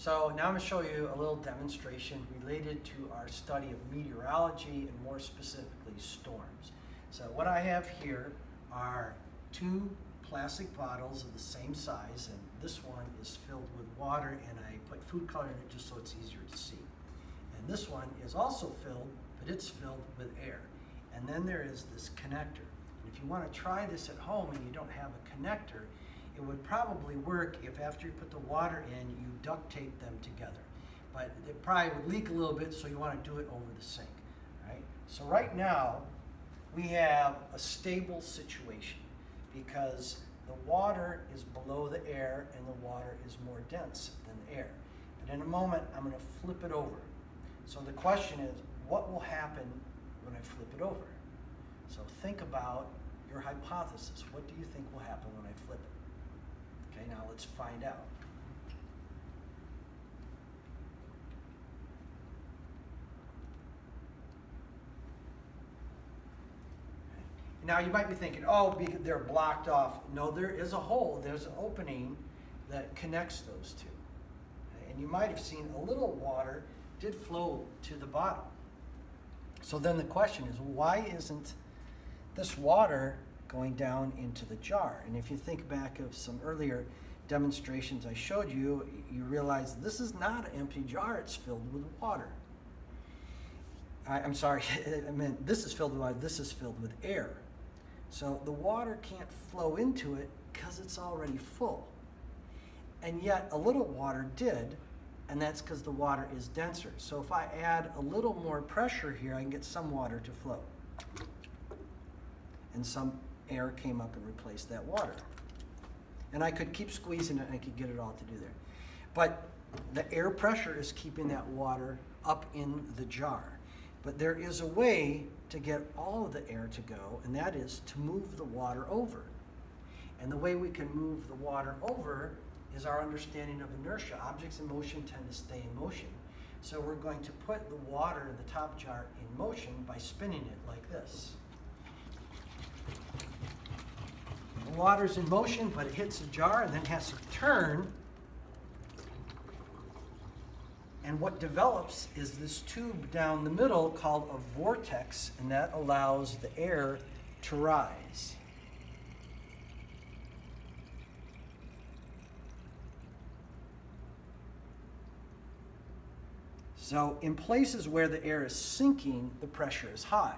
So now I'm going to show you a little demonstration related to our study of meteorology and more specifically storms. So what I have here are two plastic bottles of the same size, and this one is filled with water, and I put food color in it just so it's easier to see. And this one is also filled, but it's filled with air. And then there is this connector. And if you want to try this at home and you don't have a connector, it would probably work if after you put the water in, you duct tape them together. But it probably would leak a little bit, so you want to do it over the sink. Right? So right now, we have a stable situation because the water is below the air and the water is more dense than the air. But in a moment, I'm going to flip it over. So the question is, what will happen when I flip it over? So think about your hypothesis. What do you think will happen when I flip it? Okay, now let's find out. Now you might be thinking, oh, they're blocked off. No, there is a hole. There's an opening that connects those two. Okay? And you might have seen a little water did flow to the bottom. So then the question is, why isn't this water going down into the jar? And if you think back of some earlier demonstrations I showed you, you realize this is not an empty jar, it's filled with water. I'm sorry, I meant this is filled with water, this is filled with air. So the water can't flow into it because it's already full. And yet a little water did, and that's because the water is denser. So if I add a little more pressure here, I can get some water to flow. And some air came up and replaced that water. And I could keep squeezing it and I could get it all to do there. But the air pressure is keeping that water up in the jar. But there is a way to get all of the air to go, and that is to move the water over. And the way we can move the water over is our understanding of inertia. Objects in motion tend to stay in motion. So we're going to put the water in the top jar in motion by spinning it like this. The water's in motion, but it hits the jar and then has to turn. And what develops is this tube down the middle called a vortex, and that allows the air to rise. So in places where the air is sinking, the pressure is high.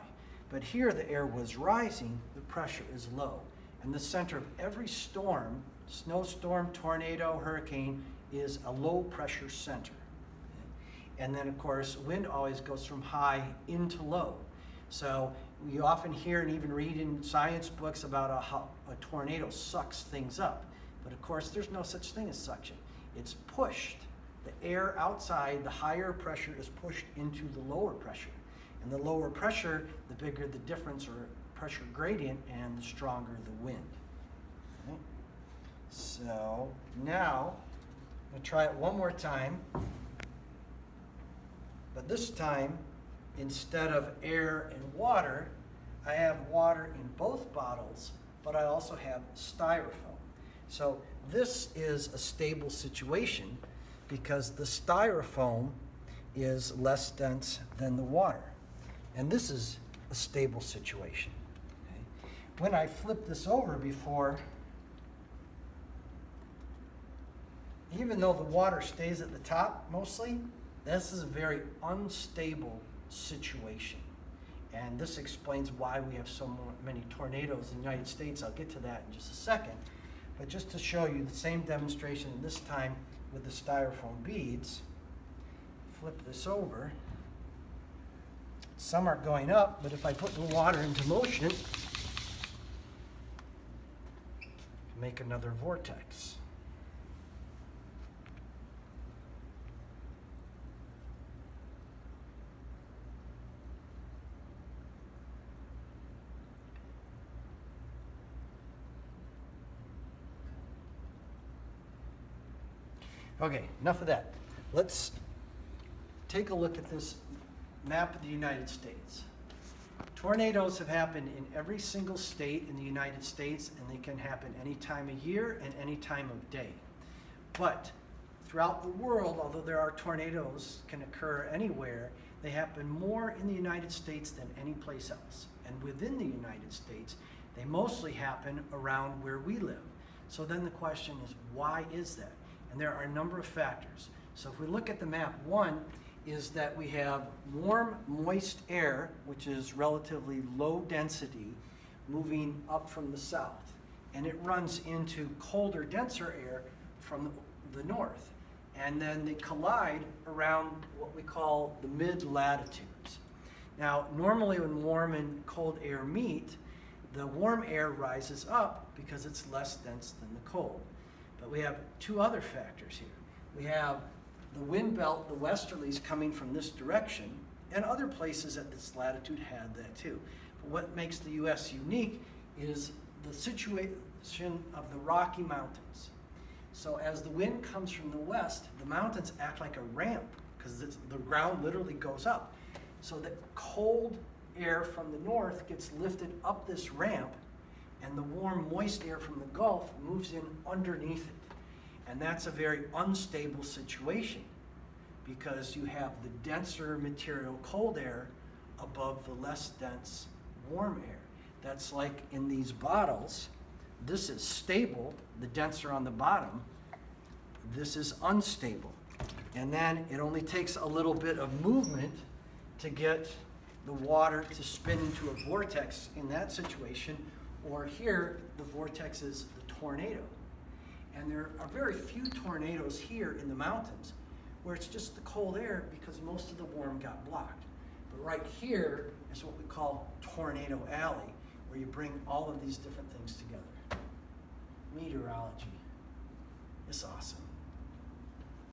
But here the air was rising, the pressure is low. And the center of every storm, snowstorm, tornado, hurricane, is a low pressure center. And then of course, wind always goes from high into low. So we often hear and even read in science books about how a tornado sucks things up. But of course, there's no such thing as suction. It's pushed. The air outside, the higher pressure is pushed into the lower pressure. And the lower pressure, the bigger the difference or pressure gradient and the stronger the wind. Okay. So now, I'm going to try it one more time. But this time, instead of air and water, I have water in both bottles, but I also have styrofoam. So this is a stable situation because the styrofoam is less dense than the water. And this is a stable situation. Okay. When I flip this over before, even though the water stays at the top mostly, this is a very unstable situation. And this explains why we have so many tornadoes in the United States. I'll get to that in just a second. But just to show you the same demonstration, this time with the styrofoam beads, flip this over. Some are going up, but if I put the water into motion, make another vortex. Okay, enough of that. Let's take a look at this map of the United States. Tornadoes have happened in every single state in the United States, and they can happen any time of year and any time of day. But throughout the world, although there are tornadoes can occur anywhere, they happen more in the United States than any place else. And within the United States, they mostly happen around where we live. So then the question is, why is that? And there are a number of factors. So if we look at the map, one is that we have warm, moist air, which is relatively low density, moving up from the south. And it runs into colder, denser air from the north. And then they collide around what we call the mid-latitudes. Now, normally when warm and cold air meet, the warm air rises up because it's less dense than the cold. But we have two other factors here. We have the wind belt, the westerlies coming from this direction, and other places at this latitude had that too. But what makes the U.S. unique is the situation of the Rocky Mountains. So as the wind comes from the west, the mountains act like a ramp because the ground literally goes up. So the cold air from the north gets lifted up this ramp, and the warm, moist air from the Gulf moves in underneath it. And that's a very unstable situation because you have the denser material, cold air, above the less dense, warm air. That's like in these bottles. This is stable, the denser on the bottom. This is unstable. And then it only takes a little bit of movement to get the water to spin into a vortex in that situation, or here, the vortex is the tornado. And there are very few tornadoes here in the mountains where it's just the cold air because most of the warm got blocked. But right here is what we call Tornado Alley, where you bring all of these different things together. Meteorology. It's awesome.